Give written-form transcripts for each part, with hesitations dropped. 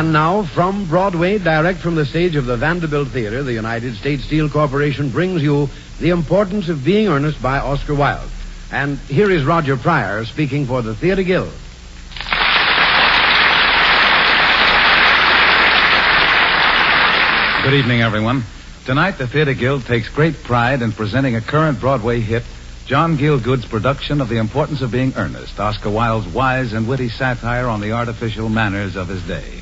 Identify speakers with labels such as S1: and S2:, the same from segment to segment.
S1: And now, from Broadway, direct from the stage of the Vanderbilt Theater, the United States Steel Corporation brings you The Importance of Being Earnest by Oscar Wilde. And here is Roger Pryor speaking for the Theater Guild.
S2: Good evening, everyone. Tonight, the Theater Guild takes great pride in presenting a current Broadway hit, John Gielgud's production of The Importance of Being Earnest, Oscar Wilde's wise and witty satire on the artificial manners of his day.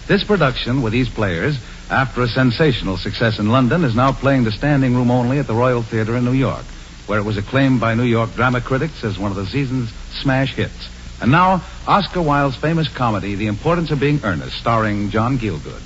S2: This production, with these players, after a sensational success in London, is now playing the standing room only at the Royal Theater in New York, where it was acclaimed by New York drama critics as one of the season's smash hits. And now, Oscar Wilde's famous comedy, The Importance of Being Earnest, starring John Gielgud.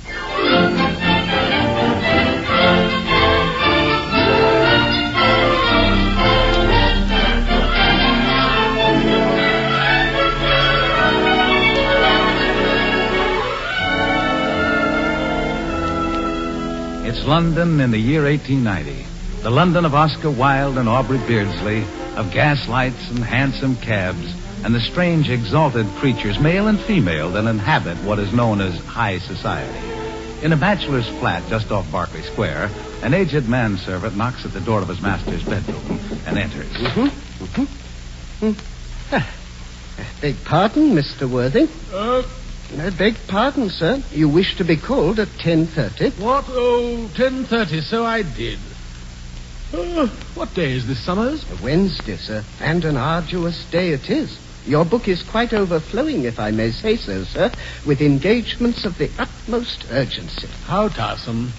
S2: It's London in the year 1890. The London of Oscar Wilde and Aubrey Beardsley, of gaslights and hansom cabs, and the strange exalted creatures, male and female, that inhabit what is known as high society. In a bachelor's flat just off Berkeley Square, an aged manservant knocks at the door of his master's bedroom and enters.
S3: Beg pardon, Mr. Worthing? Beg pardon, sir. You wish to be called at 10:30?
S4: What? Oh, 10:30, so I did. What day is this, Summers?
S3: A Wednesday, sir, and an arduous day it is. Your book is quite overflowing, if I may say so, sir, with engagements of the utmost urgency.
S4: How tiresome.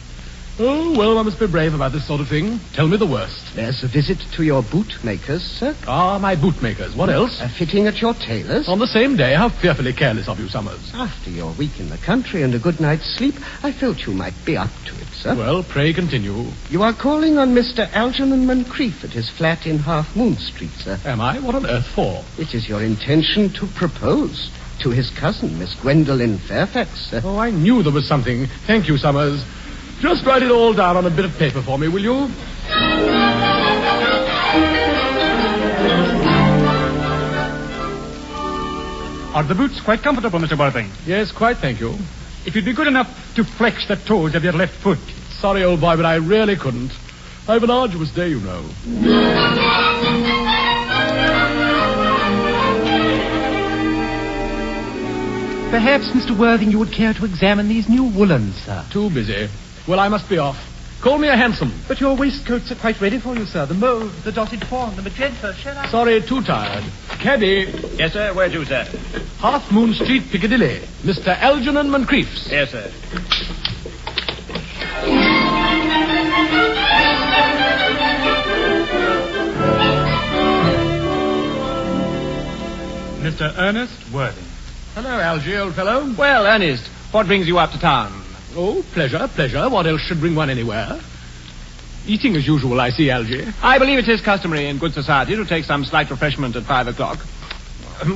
S4: Oh, well, I must be brave about this sort of thing. Tell me the worst.
S3: There's a visit to your bootmakers, sir.
S4: Ah, my bootmakers. What else?
S3: A fitting at your tailor's.
S4: On the same day. How fearfully careless of you, Summers.
S3: After your week in the country and a good night's sleep, I felt you might be up to it, sir.
S4: Well, pray continue.
S3: You are calling on Mr. Algernon Moncrief at his flat in Half Moon Street, sir.
S4: Am I? What on earth for?
S3: It is your intention to propose to his cousin, Miss Gwendolen Fairfax, sir.
S4: Oh, I knew there was something. Thank you, Summers. Just write it all down on a bit of paper for me, will you?
S5: Are the boots quite comfortable, Mr. Worthing?
S4: Yes, quite, thank you.
S5: If you'd be good enough to flex the toes of your left foot.
S4: Sorry, old boy, but I really couldn't. I've an arduous day, you know.
S6: Perhaps, Mr. Worthing, you would care to examine these new woolens, sir.
S4: Too busy. Well, I must be off. Call me a hansom.
S6: But your waistcoats are quite ready for you, sir. The mauve, the dotted fawn, the magenta, shall I?
S4: Sorry, too tired. Caddy.
S7: Yes, sir. Where to, sir?
S4: Half Moon Street, Piccadilly. Mr. Algernon Moncrief's.
S7: Yes, sir.
S5: Mr. Ernest Worthing.
S4: Hello, Algy, old fellow.
S7: Well, Ernest, what brings you up to town?
S4: Oh, pleasure, pleasure. What else should bring one anywhere? Eating as usual, I see, Algy.
S7: I believe it is customary in good society to take some slight refreshment at 5 o'clock.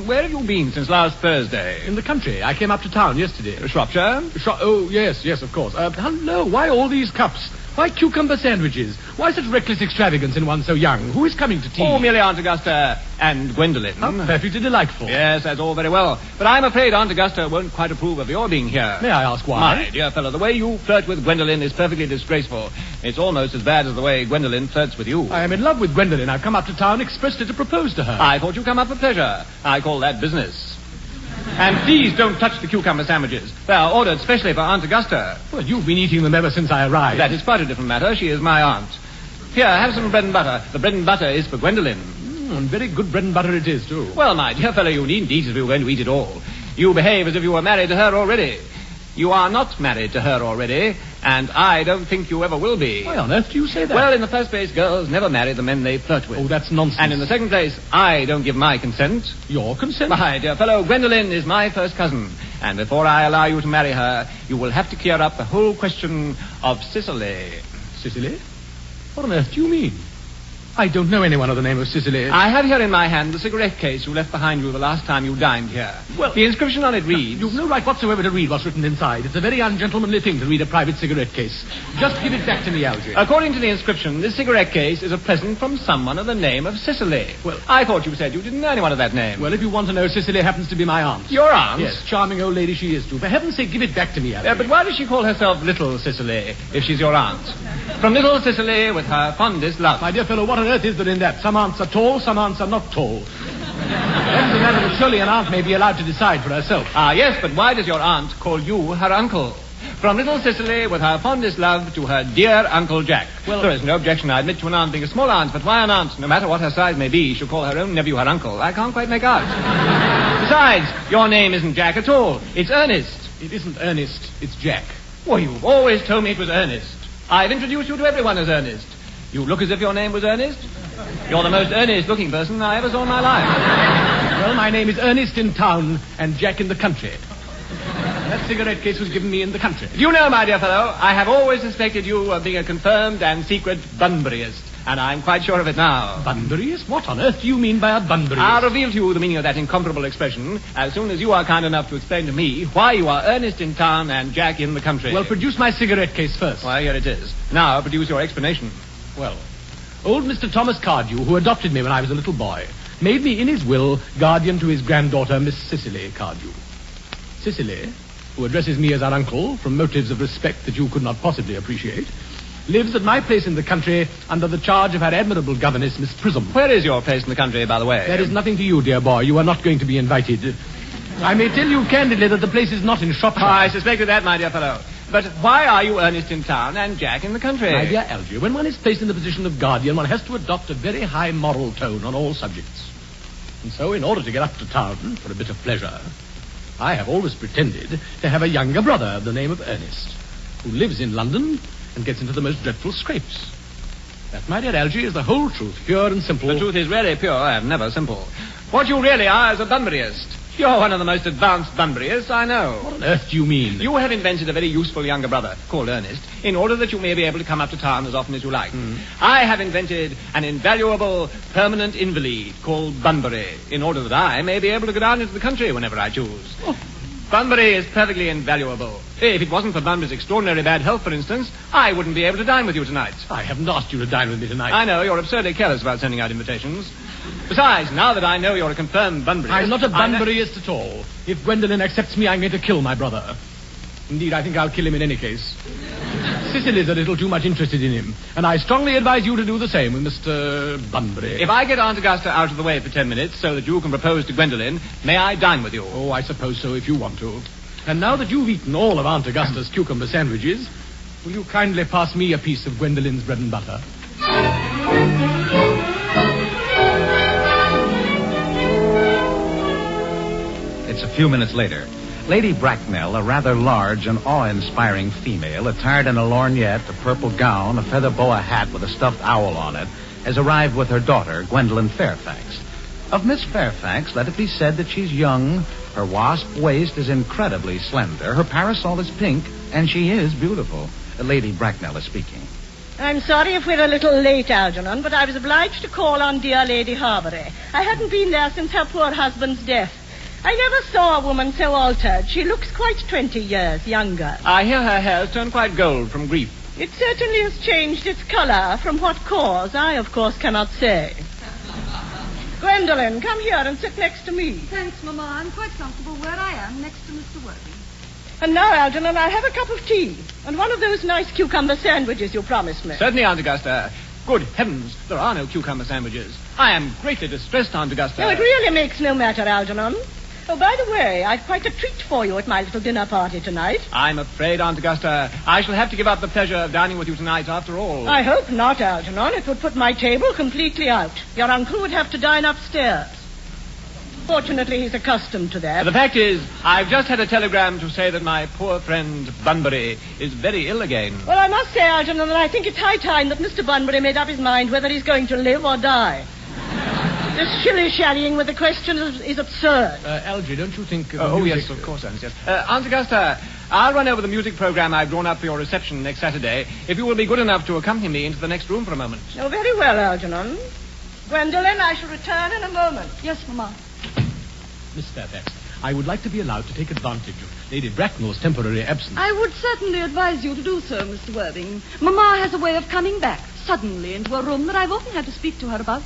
S7: Where have you been since last Thursday?
S4: In the country. I came up to town yesterday.
S7: Shropshire?
S4: Oh, yes, of course. Hello, why all these cups? Why cucumber sandwiches? Why such reckless extravagance in one so young? Who is coming to tea?
S7: Oh, merely Aunt Augusta and Gwendolen.
S4: How perfectly delightful.
S7: Yes, that's all very well. But I'm afraid Aunt Augusta won't quite approve of your being here.
S4: May I ask why?
S7: My dear fellow, the way you flirt with Gwendolen is perfectly disgraceful. It's almost as bad as the way Gwendolen flirts with you.
S4: I am in love with Gwendolen. I've come up to town expressly to propose to her.
S7: I thought you'd come up for pleasure. I call that business. And please don't touch the cucumber sandwiches. They are ordered specially for Aunt Augusta.
S4: Well, you've been eating them ever since I arrived.
S7: That is quite a different matter. She is my aunt. Here, have some bread and butter. The bread and butter is for Gwendolen.
S4: And very good bread and butter it is, too.
S7: Well, my dear fellow, you needn't eat as if you were going to eat it all. You behave as if you were married to her already. You are not married to her already, and I don't think you ever will be.
S4: Why on earth do you say that?
S7: Well, in the first place, girls never marry the men they flirt with.
S4: Oh, that's nonsense.
S7: And in the second place, I don't give my consent.
S4: Your consent?
S7: My dear fellow, Gwendolen is my first cousin, and before I allow you to marry her, you will have to clear up the whole question of Sicily.
S4: Sicily? What on earth do you mean? I don't know anyone of the name of Cicely.
S7: I have here in my hand the cigarette case you left behind you the last time you dined here.
S4: Well,
S7: the inscription on it reads...
S4: You've no right whatsoever to read what's written inside. It's a very ungentlemanly thing to read a private cigarette case. Just give it back to me, Algy.
S7: According to the inscription, this cigarette case is a present from someone of the name of Cicely.
S4: Well,
S7: I thought you said you didn't know anyone of that name.
S4: Well, if you want to know, Cicely happens to be my aunt.
S7: Your aunt?
S4: Yes, charming old lady she is, too. For heaven's sake, give it back to me, Algy.
S7: But why does she call herself Little Cicely, if she's your aunt? From Little Cicely with her fondest love.
S4: My dear fellow, what on earth is there in that? Some aunts are tall, some aunts are not tall. That's a matter that surely an aunt may be allowed to decide for herself.
S7: Ah, yes, but why does your aunt call you her uncle? From Little Cicely with her fondest love to her dear Uncle Jack. Well, there is no objection, I admit, to an aunt being a small aunt, but why an aunt, no matter what her size may be, should call her own nephew her uncle, I can't quite make out. Besides, your name isn't Jack at all. It's Ernest.
S4: It isn't Ernest, it's Jack.
S7: Well, you've always told me it was Ernest. I've introduced you to everyone as Ernest. You look as if your name was Ernest. You're the most earnest-looking person I ever saw in my life.
S4: Well, my name is Ernest in town and Jack in the country. That cigarette case was given me in the country.
S7: You know, my dear fellow, I have always suspected you of being a confirmed and secret Bunburyist, and I'm quite sure of it now.
S4: Bunburyist? What on earth do you mean by a Bunburyist?
S7: I'll reveal to you the meaning of that incomparable expression as soon as you are kind enough to explain to me why you are Ernest in town and Jack in the country.
S4: Well, produce my cigarette case first.
S7: Why, here it is. Now, produce your explanation.
S4: Well, old Mr. Thomas Cardew, who adopted me when I was a little boy, made me in his will guardian to his granddaughter, Miss Cicely Cardew. Cicely, who addresses me as our uncle from motives of respect that you could not possibly appreciate, lives at my place in the country under the charge of her admirable governess, Miss Prism.
S7: Where is your place in the country, by the way?
S4: There is nothing to you, dear boy. You are not going to be invited. I may tell you candidly that the place is not in Shropshire.
S7: I suspected that, my dear fellow. But why are you Ernest in town and Jack in the country?
S4: My dear Algy, when one is placed in the position of guardian, one has to adopt a very high moral tone on all subjects. And so, in order to get up to town for a bit of pleasure, I have always pretended to have a younger brother of the name of Earnest, who lives in London and gets into the most dreadful scrapes. That, my dear Algy, is the whole truth, pure and simple.
S7: The truth is really pure and never simple. What you really are is a Bunburyist. You're one of the most advanced Bunburyists I know.
S4: What on earth do you mean?
S7: You have invented a very useful younger brother, called Ernest, in order that you may be able to come up to town as often as you like. I have invented an invaluable permanent invalid called Bunbury, in order that I may be able to go down into the country whenever I choose. Oh. Bunbury is perfectly invaluable. If it wasn't for Bunbury's extraordinary bad health, for instance, I wouldn't be able to dine with you tonight.
S4: I haven't asked you to dine with me tonight.
S7: I know, you're absurdly careless about sending out invitations. Besides, now that I know you're a confirmed Bunburyist...
S4: I'm not a Bunburyist at all. If Gwendolen accepts me, I'm going to kill my brother. Indeed, I think I'll kill him in any case. Cicely's a little too much interested in him, and I strongly advise you to do the same with Mr. Bunbury.
S7: If I get Aunt Augusta out of the way for 10 minutes so that you can propose to Gwendolen, may I dine with you?
S4: Oh, I suppose so, if you want to. And now that you've eaten all of Aunt Augusta's cucumber sandwiches, will you kindly pass me a piece of Gwendolen's bread and butter?
S2: It's a few minutes later. Lady Bracknell, a rather large and awe-inspiring female, attired in a lorgnette, a purple gown, a feather boa hat with a stuffed owl on it, has arrived with her daughter, Gwendolen Fairfax. Of Miss Fairfax, let it be said that she's young, her wasp waist is incredibly slender, her parasol is pink, and she is beautiful. Lady Bracknell is speaking.
S8: I'm sorry if we're a little late, Algernon, but I was obliged to call on dear Lady Harbury. I hadn't been there since her poor husband's death. I never saw a woman so altered. She looks quite 20 years younger.
S7: I hear her hair's turned quite gold from grief.
S8: It certainly has changed its color. From what cause, I, of course, cannot say. Gwendolen, come here and sit next to me.
S9: Thanks, Mamma. I'm quite comfortable where I am, next to Mr. Worthing.
S8: And now, Algernon, I'll have a cup of tea and one of those nice cucumber sandwiches you promised me.
S7: Certainly, Aunt Augusta. Good heavens, there are no cucumber sandwiches. I am greatly distressed, Aunt Augusta.
S8: No, it really makes no matter, Algernon. Oh, by the way, I've quite a treat for you at my little dinner party tonight.
S7: I'm afraid, Aunt Augusta, I shall have to give up the pleasure of dining with you tonight after all.
S8: I hope not, Algernon. It would put my table completely out. Your uncle would have to dine upstairs. Fortunately, he's accustomed to that.
S7: The fact is, I've just had a telegram to say that my poor friend Bunbury is very ill again.
S8: Well, I must say, Algernon, that I think it's high time that Mr. Bunbury made up his mind whether he's going to live or die. This shilly-shallying with the question is absurd.
S4: Algy, don't you think...
S7: Yes, of course, Ernest, yes. Aunt Augusta, I'll run over the music program I've drawn up for your reception next Saturday, if you will be good enough to accompany me into the next room for a moment.
S8: Oh, very well, Algernon. Gwendolen, I shall return in a moment.
S9: Yes, Mamma.
S4: Miss Fairfax, I would like to be allowed to take advantage of Lady Bracknell's temporary absence.
S9: I would certainly advise you to do so, Mr. Worthing. Mamma has a way of coming back suddenly into a room that I've often had to speak to her about.